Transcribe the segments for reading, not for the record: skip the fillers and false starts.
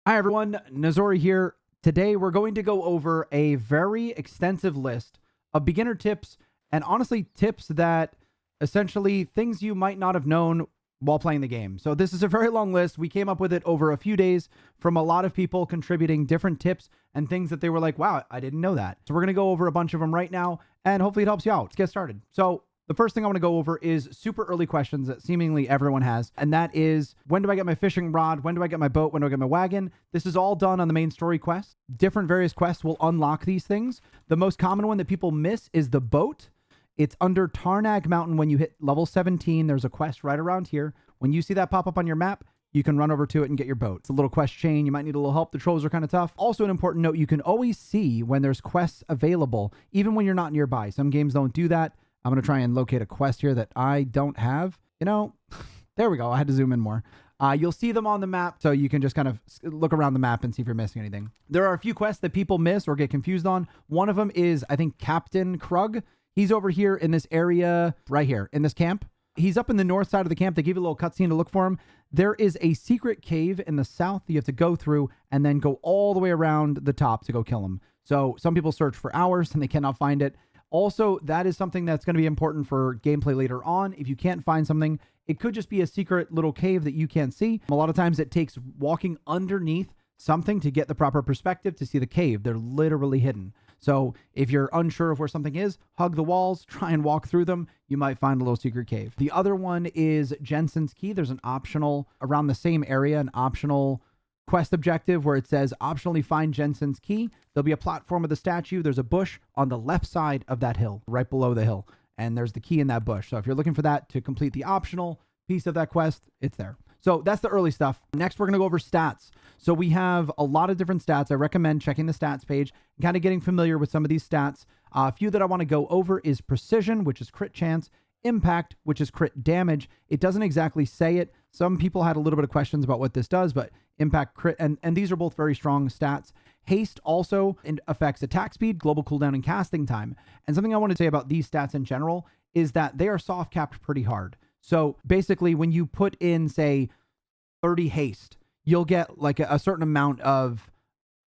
Hi everyone, Nazori here. Today we're going to go over a very extensive list of beginner tips and honestly tips that essentially things you might not have known while playing the game. So this is a very long list. We came up with it over a few days from a lot of people contributing different tips and things that they were like, wow, I didn't know that. So we're going to go over a bunch of them right now and hopefully it helps you out. Let's get started. So the first thing I want to go over is super early questions that seemingly everyone has. And that is, when do I get my fishing rod? When do I get my boat? When do I get my wagon? This is all done on the main story quest. Different various quests will unlock these things. The most common one that people miss is the boat. It's under Tarnag Mountain. When you hit level 17, there's a quest right around here. When you see that pop up on your map, you can run over to it and get your boat. It's a little quest chain. You might need a little help. The trolls are kind of tough. Also, an important note, you can always see when there's quests available, even when you're not nearby. Some games don't do that. I'm going to try and locate a quest here that I don't have. You know, there we go. I had to zoom in more. You'll see them on the map, so you can just kind of look around the map and see if you're missing anything. There are a few quests that people miss or get confused on. One of them is, I think, Captain Krug. He's over here in this area right here in this camp. He's up in the north side of the camp. They give you a little cutscene to look for him. There is a secret cave in the south that you have to go through and then go all the way around the top to go kill him. So some people search for hours and they cannot find it. Also, that is something that's going to be important for gameplay later on. If you can't find something, it could just be a secret little cave that you can't see. A lot of times it takes walking underneath something to get the proper perspective to see the cave. They're literally hidden. So if you're unsure of where something is, hug the walls, try and walk through them. You might find a little secret cave. The other one is Jensen's Key. There's an optional, around the same area, an optional quest objective where it says optionally find Jensen's Key. There'll be a platform of the statue. There's a bush on the left side of that hill, right below the hill. And there's the key in that bush. So if you're looking for that to complete the optional piece of that quest, it's there. So that's the early stuff. Next, we're going to go over stats. So we have a lot of different stats. I recommend checking the stats page and kind of getting familiar with some of these stats. A few that I want to go over is precision, which is crit chance, impact, which is crit damage. It doesn't exactly say it. Some people had a little bit of questions about what this does, but impact, crit, and these are both very strong stats. Haste also affects attack speed, global cooldown, and casting time. And something I want to say about these stats in general is that they are soft capped pretty hard. So basically, when you put in, say, 30 haste, you'll get like a certain amount of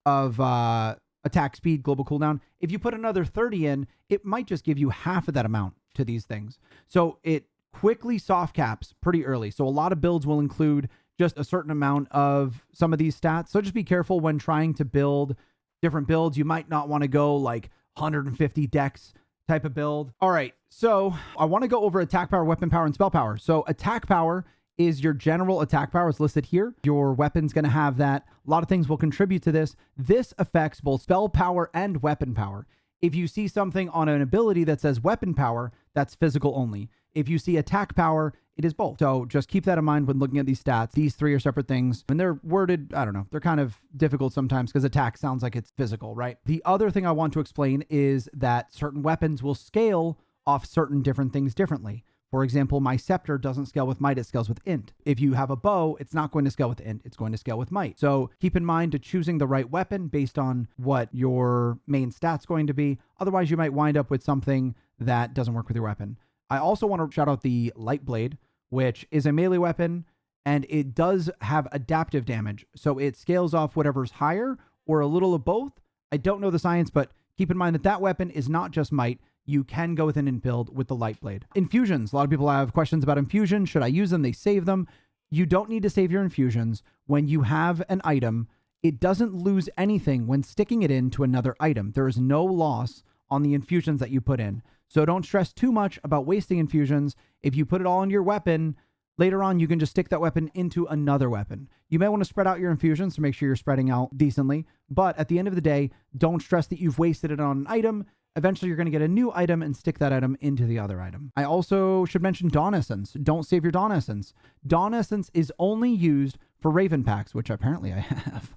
attack speed, global cooldown. If you put another 30 in, it might just give you half of that amount to these things. So it quickly soft caps pretty early. So a lot of builds will include just a certain amount of some of these stats. So just be careful when trying to build different builds. You might not want to go like 150 dex type of build. All right, so I want to go over attack power, weapon power, and spell power. So attack power is your general attack power. It's listed here. Your weapon's going to have that. A lot of things will contribute to this. This affects both spell power and weapon power. If you see something on an ability that says weapon power, that's physical only. If you see attack power, it is both. So just keep that in mind when looking at these stats. These three are separate things. And they're worded, I don't know, they're kind of difficult sometimes because attack sounds like it's physical, right? The other thing I want to explain is that certain weapons will scale off certain different things differently. For example, my scepter doesn't scale with might, it scales with int. If you have a bow, it's not going to scale with int, it's going to scale with might. So keep in mind to choosing the right weapon based on what your main stat's going to be. Otherwise, you might wind up with something that doesn't work with your weapon. I also want to shout out the Light Blade, which is a melee weapon, and it does have adaptive damage. So it scales off whatever's higher or a little of both. I don't know the science, but keep in mind that that weapon is not just might. You can go with an build with the Light Blade. Infusions. A lot of people have questions about infusions. Should I use them? They save them. You don't need to save your infusions. When you have an item, it doesn't lose anything when sticking it into another item. There is no loss on the infusions that you put in. So don't stress too much about wasting infusions. If you put it all in your weapon, later on, you can just stick that weapon into another weapon. You may want to spread out your infusions to make sure you're spreading out decently. But at the end of the day, don't stress that you've wasted it on an item. Eventually, you're going to get a new item and stick that item into the other item. I also should mention Dawn Essence. Don't save your Dawn Essence. Dawn Essence is only used for Raven packs, which apparently I have.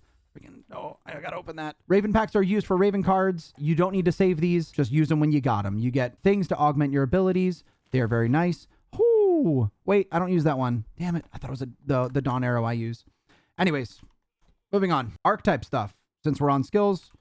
Oh, I gotta open that. Raven packs are used for Raven cards. You don't need to save these. Just use them when you got them. You get things to augment your abilities. They are very nice. Ooh, wait, I don't use that one. Damn it. I thought it was the Dawn arrow I use. Anyways, moving on. Archetype stuff. Since we're on skills,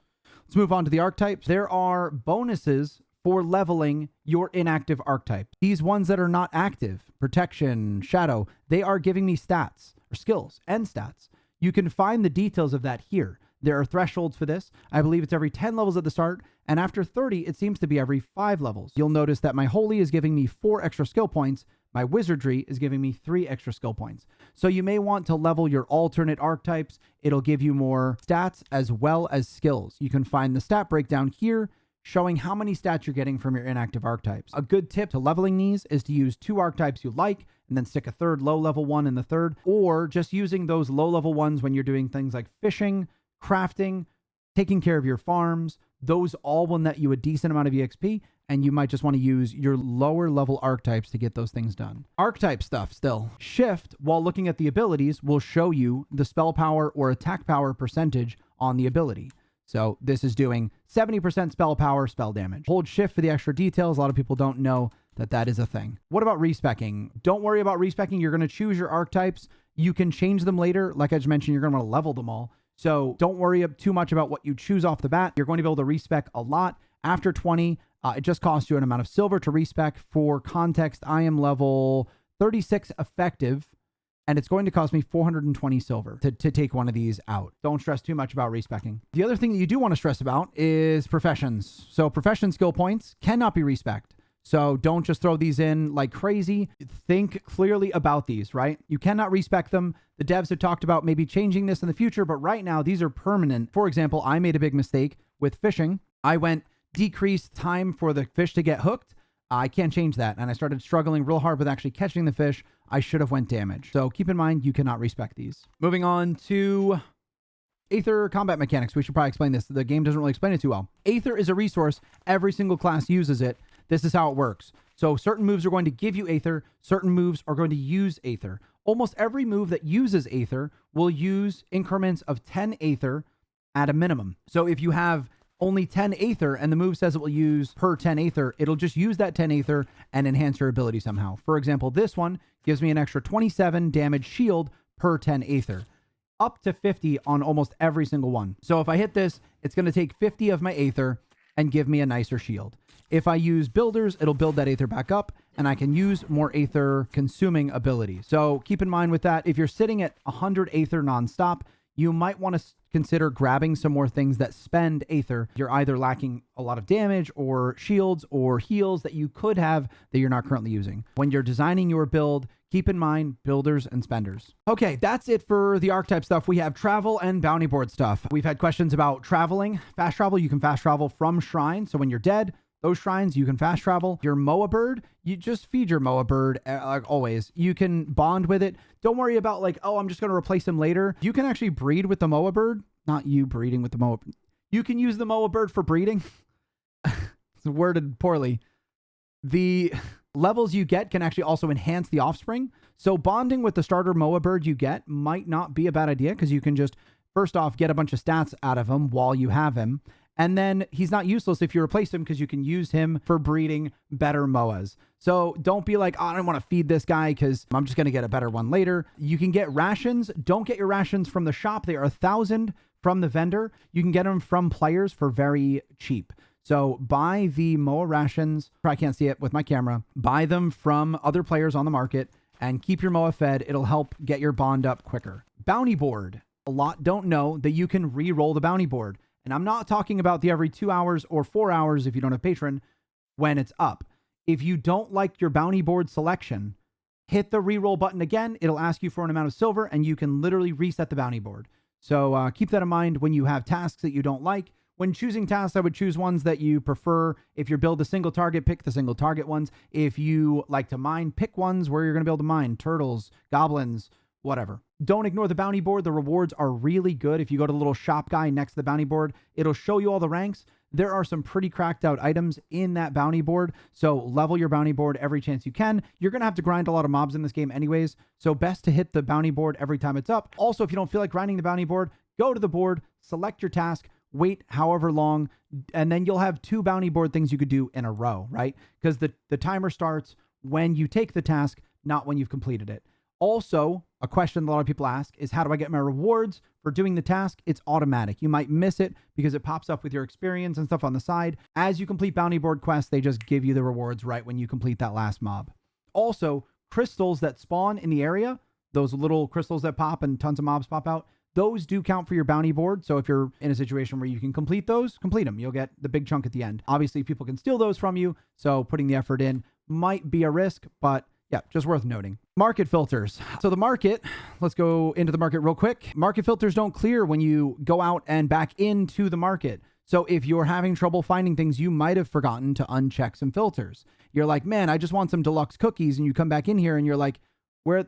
let's move on to the archetypes. There are bonuses for leveling your inactive archetypes. These ones that are not active, protection, shadow, they are giving me stats or skills and stats. You can find the details of that here. There are thresholds for this. I believe it's every 10 levels at the start, and after 30, it seems to be every 5 levels. You'll notice that my Holy is giving me 4 extra skill points. My Wizardry is giving me 3 extra skill points. So you may want to level your alternate archetypes. It'll give you more stats as well as skills. You can find the stat breakdown here, showing how many stats you're getting from your inactive archetypes. A good tip to leveling these is to use 2 archetypes you like, and then stick a third low-level one in the third, or just using those low-level ones when you're doing things like fishing, crafting, taking care of your farms. Those all will net you a decent amount of EXP, and you might just want to use your lower level archetypes to get those things done. Archetype stuff still. Shift, while looking at the abilities, will show you the spell power or attack power percentage on the ability. So this is doing 70% spell power, spell damage. Hold shift for the extra details. A lot of people don't know that that is a thing. What about respecking? Don't worry about respecking. You're going to choose your archetypes. You can change them later. Like I just mentioned, you're going to want to level them all. So don't worry too much about what you choose off the bat. You're going to be able to respec a lot. After 20, it just costs you an amount of silver to respec. For context, I am level 36 effective, and it's going to cost me 420 silver to take one of these out. Don't stress too much about respecking. The other thing that you do want to stress about is professions. So profession skill points cannot be respected. So don't just throw these in like crazy. Think clearly about these, right? You cannot respec them. The devs have talked about maybe changing this in the future, but right now these are permanent. For example, I made a big mistake with fishing. I went decreased time for the fish to get hooked. I can't change that. And I started struggling real hard with actually catching the fish. I should have went damage. So keep in mind, you cannot respec these. Moving on to Aether combat mechanics. We should probably explain this. The game doesn't really explain it too well. Aether is a resource. Every single class uses it. This is how it works. So certain moves are going to give you Aether. Certain moves are going to use Aether. Almost every move that uses Aether will use increments of 10 Aether at a minimum. So if you have only 10 Aether and the move says it will use per 10 Aether, it'll just use that 10 Aether and enhance your ability somehow. For example, this one gives me an extra 27 damage shield per 10 Aether. Up to 50 on almost every single one. So if I hit this, it's going to take 50 of my Aether and give me a nicer shield. If I use builders, it'll build that Aether back up, and I can use more Aether consuming ability. So keep in mind with that, if you're sitting at 100 Aether nonstop, you might want to consider grabbing some more things that spend Aether. You're either lacking a lot of damage or shields or heals that you could have that you're not currently using. When you're designing your build, keep in mind builders and spenders. Okay, that's it for the archetype stuff. We have travel and bounty board stuff. We've had questions about traveling. Fast travel, you can fast travel from shrine. So when you're dead, those shrines, you can fast travel. Your Moa bird, you just feed your Moa bird like always. You can bond with it. Don't worry about like, oh, I'm just going to replace him later. You can actually breed with the Moa bird. Not you breeding with the Moa. You can use the Moa bird for breeding. It's worded poorly. The levels you get can actually also enhance the offspring. So bonding with the starter Moa bird you get might not be a bad idea because you can just, first off, get a bunch of stats out of him while you have him. And then he's not useless if you replace him because you can use him for breeding better Moas. So don't be like, oh, I don't want to feed this guy because I'm just going to get a better one later. You can get rations. Don't get your rations from the shop. They are 1,000 from the vendor. You can get them from players for very cheap. So buy the Moa rations. I can't see it with my camera. Buy them from other players on the market and keep your Moa fed. It'll help get your bond up quicker. Bounty board. A lot don't know that you can re-roll the bounty board. And I'm not talking about the every 2 hours or 4 hours if you don't have patron when it's up. If you don't like your bounty board selection, hit the reroll button again. It'll ask you for an amount of silver and you can literally reset the bounty board. So keep that in mind when you have tasks that you don't like. When choosing tasks, I would choose ones that you prefer. If you build a single target, pick the single target ones. If you like to mine, pick ones where you're going to be able to mine turtles, goblins, whatever. Don't ignore the bounty board. The rewards are really good. If you go to the little shop guy next to the bounty board, it'll show you all the ranks. There are some pretty cracked out items in that bounty board. So level your bounty board every chance you can. You're going to have to grind a lot of mobs in this game anyways. So best to hit the bounty board every time it's up. Also, if you don't feel like grinding the bounty board, go to the board, select your task, wait however long, and then you'll have 2 bounty board things you could do in a row, right? Because the timer starts when you take the task, not when you've completed it. Also, a question that a lot of people ask is, how do I get my rewards for doing the task? It's automatic. You might miss it because it pops up with your experience and stuff on the side. As you complete bounty board quests, they just give you the rewards right when you complete that last mob. Also, crystals that spawn in the area, those little crystals that pop and tons of mobs pop out, those do count for your bounty board. So if you're in a situation where you can complete those, complete them. You'll get the big chunk at the end. Obviously, people can steal those from you, so putting the effort in might be a risk, but yeah, just worth noting. Market filters. So the market, let's go into the market real quick. Market filters don't clear when you go out and back into the market. So if you're having trouble finding things, you might have forgotten to uncheck some filters. You're like, man, I just want some deluxe cookies. And you come back in here and you're like,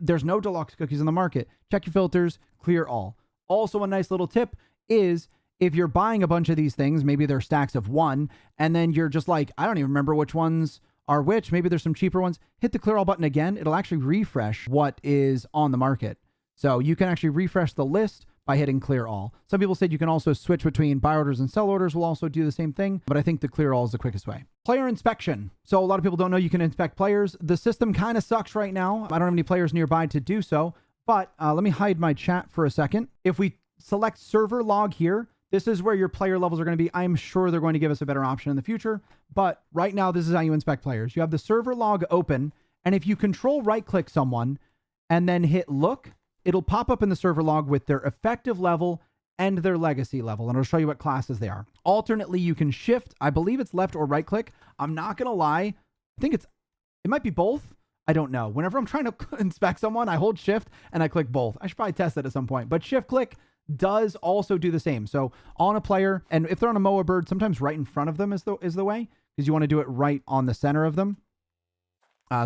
there's no deluxe cookies in the market. Check your filters, clear all. Also, a nice little tip is if you're buying a bunch of these things, maybe they're stacks of one, and then you're just like, I don't even remember which ones are which. Maybe there's some cheaper ones. Hit the clear all button again. It'll actually refresh what is on the market. So you can actually refresh the list by hitting clear all. Some people said you can also switch between buy orders and sell orders will also do the same thing, but I think the clear all is the quickest way. Player inspection. So a lot of people don't know you can inspect players. The system kind of sucks right now. I don't have any players nearby to do so, but let me hide my chat for a second. If we select server log here, this is where your player levels are going to be. I'm sure they're going to give us a better option in the future, but right now, this is how you inspect players. You have the server log open, and if you control right-click someone and then hit look, it'll pop up in the server log with their effective level and their legacy level, and it'll show you what classes they are. Alternately, you can shift. I believe it's left or right-click. I'm not going to lie. I think it might be both. I don't know. Whenever I'm trying to inspect someone, I hold shift and I click both. I should probably test that at some point, but shift-click does also do the same. So on a player, and if they're on a Moa bird, sometimes right in front of them is the way, because you want to do it right on the center of them.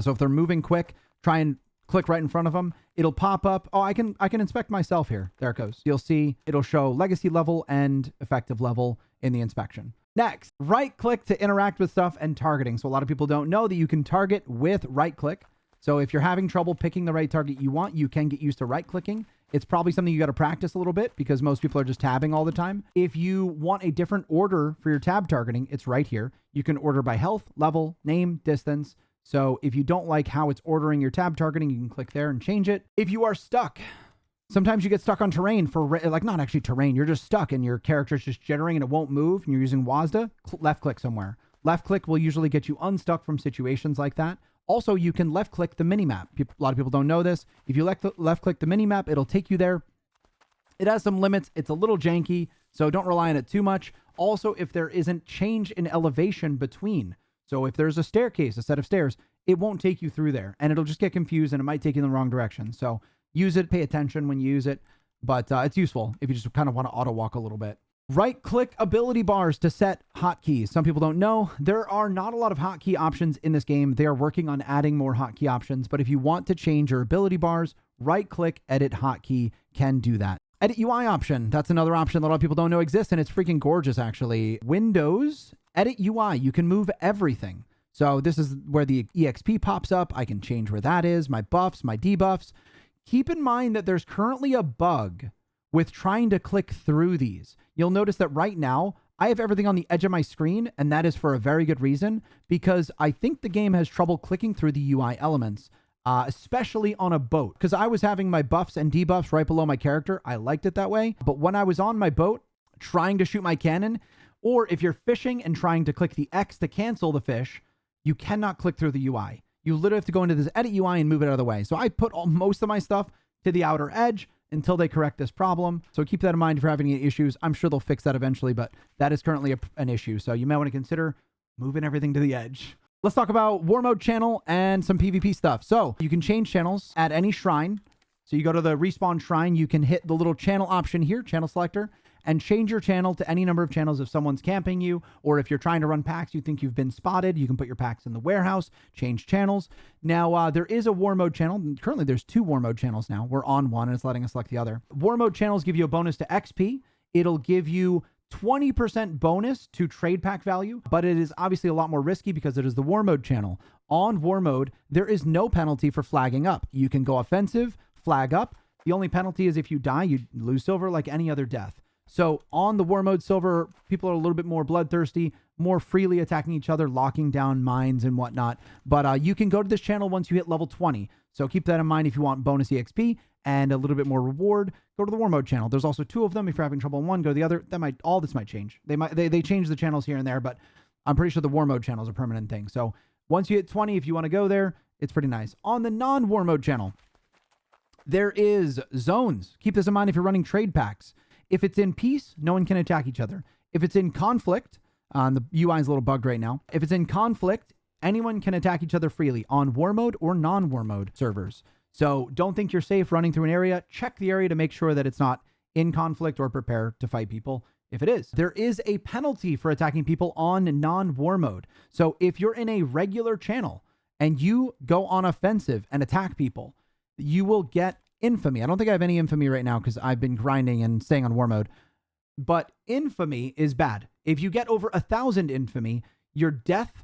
So if they're moving quick, try and click right in front of them. It'll pop up. Oh, I can inspect myself here. There it goes. You'll see it'll show legacy level and effective level in the inspection. Next, right click to interact with stuff and targeting. So a lot of people don't know that you can target with right click. So if you're having trouble picking the right target you want, you can get used to right clicking. It's probably something you got to practice a little bit because most people are just tabbing all the time. If you want a different order for your tab targeting, it's right here. You can order by health, level, name, distance. So if you don't like how it's ordering your tab targeting, you can click there and change it. If you are stuck, sometimes you get stuck on terrain like not actually terrain. You're just stuck and your character's just jittering and it won't move and you're using WASD, left click somewhere. Left click will usually get you unstuck from situations like that. Also, you can left click the minimap. A lot of people don't know this. If you left click the minimap, it'll take you there. It has some limits. It's a little janky, so don't rely on it too much. Also, if there isn't change in elevation between, so if there's a staircase, a set of stairs, it won't take you through there and it'll just get confused and it might take you in the wrong direction. So use it, pay attention when you use it, but it's useful if you just kind of want to auto walk a little bit. Right click ability bars to set hotkeys. Some people don't know there are not a lot of hotkey options in this game. They are working on adding more hotkey options, but if you want to change your ability bars, right click edit hotkey can do that. Edit UI option. That's another option that a lot of people don't know exists, and it's freaking gorgeous actually. Windows, edit UI. You can move everything. So this is where the EXP pops up. I can change where that is, my buffs, my debuffs. Keep in mind that there's currently a bug with trying to click through these. You'll notice that right now, I have everything on the edge of my screen, and that is for a very good reason, because I think the game has trouble clicking through the UI elements, especially on a boat, because I was having my buffs and debuffs right below my character. I liked it that way, but when I was on my boat trying to shoot my cannon, or if you're fishing and trying to click the X to cancel the fish, you cannot click through the UI. You literally have to go into this edit UI and move it out of the way. So I put most of my stuff to the outer edge until they correct this problem. So keep that in mind if you're having any issues. I'm sure they'll fix that eventually, but that is currently an issue. So you may want to consider moving everything to the edge. Let's talk about Warmode channel and some PvP stuff. So you can change channels at any shrine. So you go to the respawn shrine, you can hit the little channel option here, channel selector, and change your channel to any number of channels if someone's camping you, or if you're trying to run packs, you think you've been spotted, you can put your packs in the warehouse, change channels. Now, there is a Warmode channel. Currently, there's 2 Warmode channels now. We're on one, and it's letting us select the other. Warmode channels give you a bonus to XP. It'll give you 20% bonus to trade pack value, but it is obviously a lot more risky because it is the Warmode channel. On Warmode, there is no penalty for flagging up. You can go offensive, flag up. The only penalty is if you die, you lose silver like any other death. So on the Warmode silver, people are a little bit more bloodthirsty, more freely attacking each other, locking down mines and whatnot. But you can go to this channel once you hit level 20. So keep that in mind if you want bonus EXP and a little bit more reward. Go to the Warmode channel. There's also 2 of them. If you're having trouble in one, go to the other. All this might change. They change the channels here and there, but I'm pretty sure the Warmode channel is a permanent thing. So once you hit 20, if you want to go there, it's pretty nice. On the non-Warmode channel, There is zones. Keep this in mind if you're running trade packs. If it's in peace, no one can attack each other. If it's in conflict, the UI is a little bugged right now. If it's in conflict, anyone can attack each other freely on war mode or non-war mode servers. So don't think you're safe running through an area. Check the area to make sure that it's not in conflict, or prepare to fight people if it is. There is a penalty for attacking people on non-war mode. So if you're in a regular channel and you go on offensive and attack people, you will get infamy. I don't think I have any infamy right now because I've been grinding and staying on war mode. But infamy is bad. If you get over 1,000 infamy, your death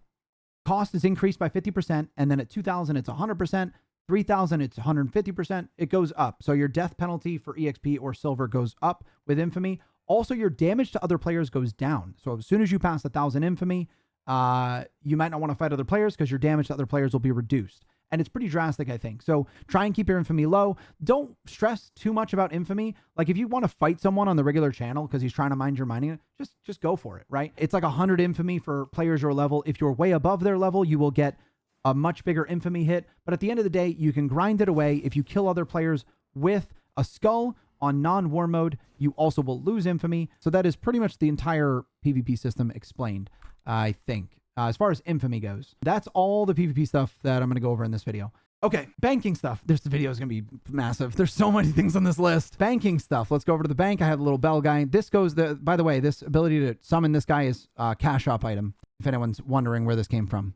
cost is increased by 50%. And then at 2,000, it's 100%. 3,000, it's 150%. It goes up. So your death penalty for EXP or silver goes up with infamy. Also, your damage to other players goes down. So as soon as you pass 1,000 infamy, you might not want to fight other players because your damage to other players will be reduced. And it's pretty drastic, I think. So try and keep your infamy low. Don't stress too much about infamy. Like if you want to fight someone on the regular channel because he's trying to mind your mining, just go for it, right? It's like 100 infamy for players your level. If you're way above their level, you will get a much bigger infamy hit. But at the end of the day, you can grind it away. If you kill other players with a skull on non-war mode, you also will lose infamy. So that is pretty much the entire PvP system explained, I think. As far as infamy goes, that's all the PvP stuff that I'm going to go over in this video. Okay, banking stuff. This video is going to be massive. There's so many things on this list. Banking stuff. Let's go over to the bank. I have a little bell guy. This goes, by the way, this ability to summon this guy is a cash up item, if anyone's wondering where this came from.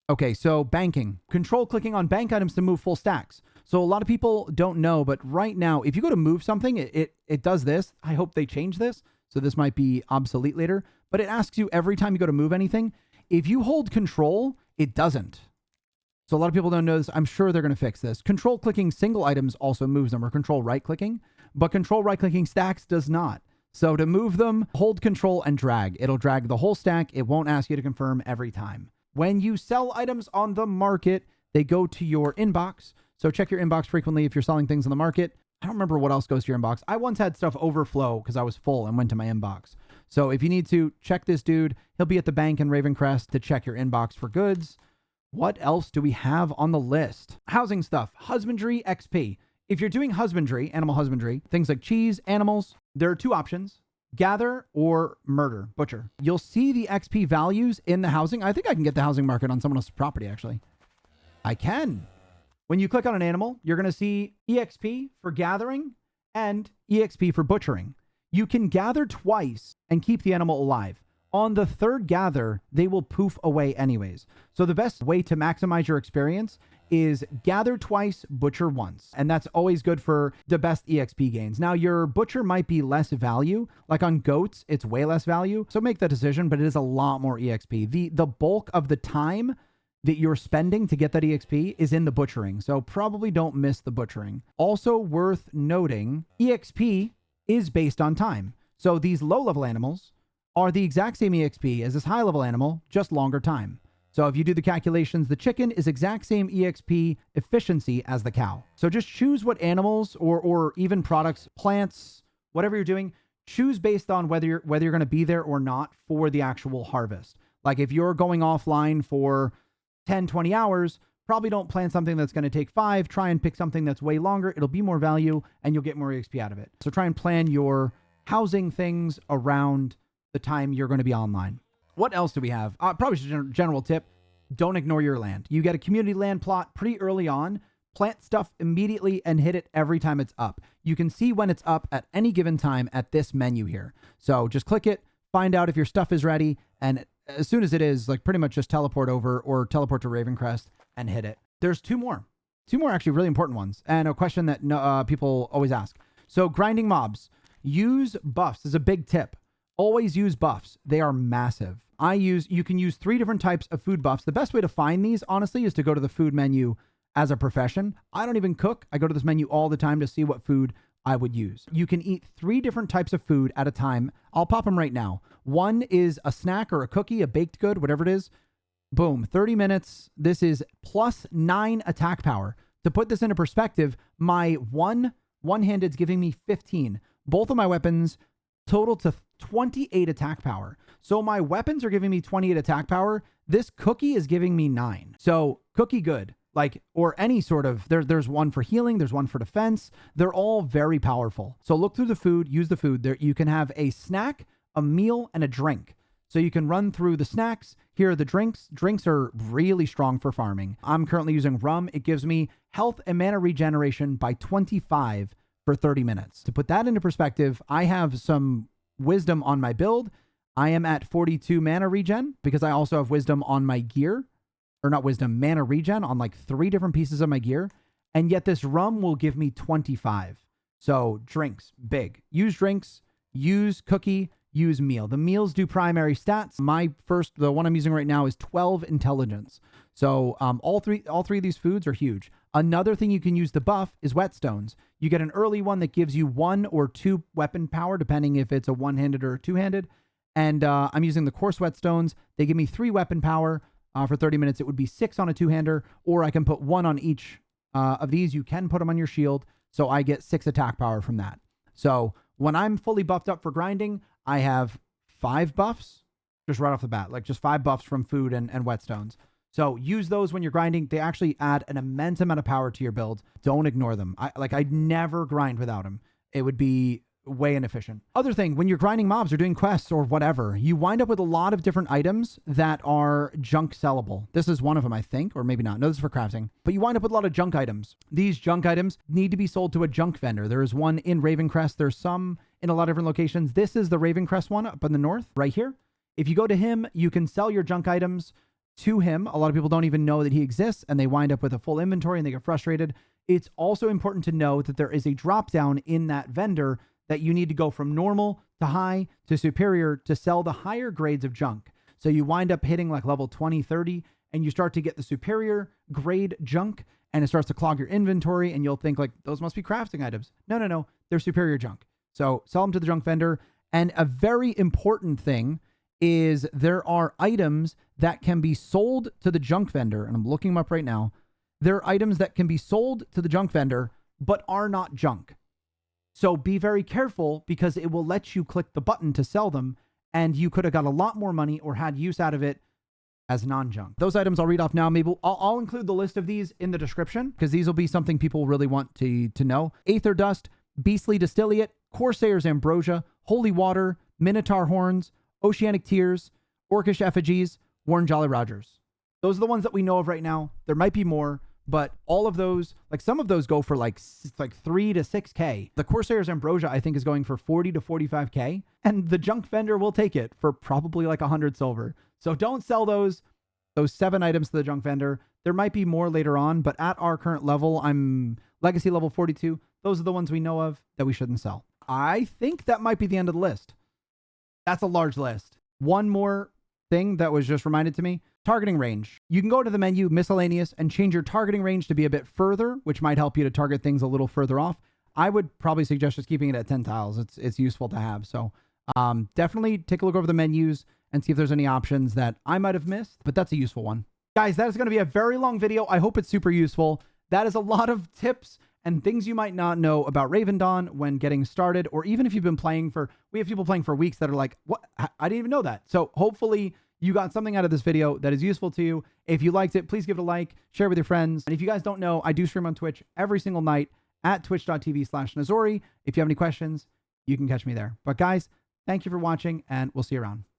Okay, so banking. Control clicking on bank items to move full stacks. So a lot of people don't know, but right now, if you go to move something, it does this. I hope they change this. So this might be obsolete later, but it asks you every time you go to move anything. If you hold control, it doesn't. So a lot of people don't know this. I'm sure they're going to fix this. Control clicking single items also moves them, or control right clicking, but control right clicking stacks does not. So to move them, hold control and drag. It'll drag the whole stack. It won't ask you to confirm every time. When you sell items on the market, they go to your inbox. So check your inbox frequently if you're selling things on the market. I don't remember what else goes to your inbox. I once had stuff overflow because I was full and went to my inbox. So if you need to check this dude, he'll be at the bank in Ravencrest to check your inbox for goods. What else do we have on the list? Housing stuff, husbandry XP. If you're doing husbandry, animal husbandry, things like cheese, animals, there are two options: gather or murder, butcher. You'll see the XP values in the housing. I think I can get the housing market on someone else's property, actually. I can. When you click on an animal, you're going to see EXP for gathering and EXP for butchering. You can gather twice and keep the animal alive. On the third gather, they will poof away anyways. So the best way to maximize your experience is gather twice, butcher once. And that's always good for the best EXP gains. Now, your butcher might be less value. Like on goats, it's way less value. So make that decision, but it is a lot more EXP. The bulk of the time that you're spending to get that EXP is in the butchering. So probably don't miss the butchering. Also worth noting, EXP is based on time. So these low-level animals are the exact same EXP as this high-level animal, just longer time. So if you do the calculations, the chicken is exact same EXP efficiency as the cow. So just choose what animals or even products, plants, whatever you're doing, choose based on whether you're going to be there or not for the actual harvest. Like if you're going offline for 10, 20 hours, probably don't plan something that's going to take 5. Try and pick something that's way longer. It'll be more value and you'll get more EXP out of it. So try and plan your housing things around the time you're going to be online. What else do we have? Probably just a general tip. Don't ignore your land. You get a community land plot pretty early on. Plant stuff immediately and hit it every time it's up. You can see when it's up at any given time at this menu here. So just click it, find out if your stuff is ready, and as soon as it is, like pretty much just teleport over or teleport to Ravencrest and hit it. There's two more actually really important ones, and a question that people always ask. So grinding mobs, use buffs is a big tip. Always use buffs. They are massive. You can use 3 different types of food buffs. The best way to find these, honestly, is to go to the food menu as a profession. I don't even cook. I go to this menu all the time to see what food I would use. You can eat 3 different types of food at a time. I'll pop them right now. One is a snack or a cookie, a baked good, whatever it is. Boom, 30 minutes. This is plus 9 attack power. To put this into perspective, my one-handed's giving me 15. Both of my weapons total to 28 attack power. So my weapons are giving me 28 attack power. This cookie is giving me 9. So cookie good. like, or any sort of, there's one for healing, there's one for defense. They're all very powerful. So look through the food, use the food. There you can have a snack, a meal, and a drink. So you can run through the snacks. Here are the drinks. Drinks are really strong for farming. I'm currently using rum. It gives me health and mana regeneration by 25 for 30 minutes. To put that into perspective, I have some wisdom on my build. I am at 42 mana regen because I also have wisdom on my gear. Or not wisdom, mana regen on like 3 different pieces of my gear. And yet this rum will give me 25. So drinks, big. Use drinks, use cookie, use meal. The meals do primary stats. The one I'm using right now is 12 intelligence. So all three of these foods are huge. Another thing you can use to buff is whetstones. You get an early one that gives you 1 or 2 weapon power, depending if it's a one-handed or a two-handed. And I'm using the coarse whetstones. They give me 3 weapon power. For 30 minutes, it would be 6 on a two-hander, or I can put 1 on each of these. You can put them on your shield, so I get 6 attack power from that. So when I'm fully buffed up for grinding, I have 5 buffs, just right off the bat, like just 5 buffs from food and whetstones. So use those when you're grinding. They actually add an immense amount of power to your build. Don't ignore them. I'd never grind without them. It would be way inefficient. Other thing, when you're grinding mobs or doing quests or whatever, you wind up with a lot of different items that are junk sellable. This is one of them, I think, or maybe not. No, this is for crafting. But you wind up with a lot of junk items. These junk items need to be sold to a junk vendor. There is one in Ravencrest. There's some in a lot of different locations. This is the Ravencrest one up in the north, right here. If you go to him, you can sell your junk items to him. A lot of people don't even know that he exists, and they wind up with a full inventory and they get frustrated. It's also important to know that there is a drop down in that vendor that you need to go from normal to high to superior to sell the higher grades of junk. So you wind up hitting like level 20, 30, and you start to get the superior grade junk, and it starts to clog your inventory, and you'll think like, those must be crafting items. No. They're superior junk. So sell them to the junk vendor. And a very important thing is there are items that can be sold to the junk vendor, and I'm looking them up right now. There are items that can be sold to the junk vendor, but are not junk. So be very careful because it will let you click the button to sell them, and you could have got a lot more money or had use out of it as non-junk. Those items I'll read off now. Maybe I'll include the list of these in the description because these will be something people really want to know. Aether Dust, Beastly Distillate, Corsair's Ambrosia, Holy Water, Minotaur Horns, Oceanic Tears, Orcish Effigies, Warren Jolly Rogers. Those are the ones that we know of right now. There might be more, but all of those, like some of those go for like 3 to 6K. The Corsair's Ambrosia, I think, is going for 40 to 45K, and the junk vendor will take it for probably like 100 silver. So don't sell those 7 items to the junk vendor. There might be more later on, but at our current level, I'm legacy level 42. Those are the ones we know of that we shouldn't sell. I think that might be the end of the list. That's a large list. One more thing that was just reminded to me. Targeting range. You can go to the menu, miscellaneous, and change your targeting range to be a bit further, which might help you to target things a little further off. I would probably suggest just keeping it at 10 tiles. It's useful to have. So definitely take a look over the menus and see if there's any options that I might have missed, but that's a useful one. Guys, that is going to be a very long video. I hope it's super useful. That is a lot of tips and things you might not know about Ravendawn when getting started, or even if you've been playing we have people playing for weeks that are like, what? I didn't even know that. So hopefully you got something out of this video that is useful to you. If you liked it, please give it a like, share it with your friends. And if you guys don't know, I do stream on Twitch every single night at twitch.tv/Nazori. If you have any questions, you can catch me there. But guys, thank you for watching, and we'll see you around.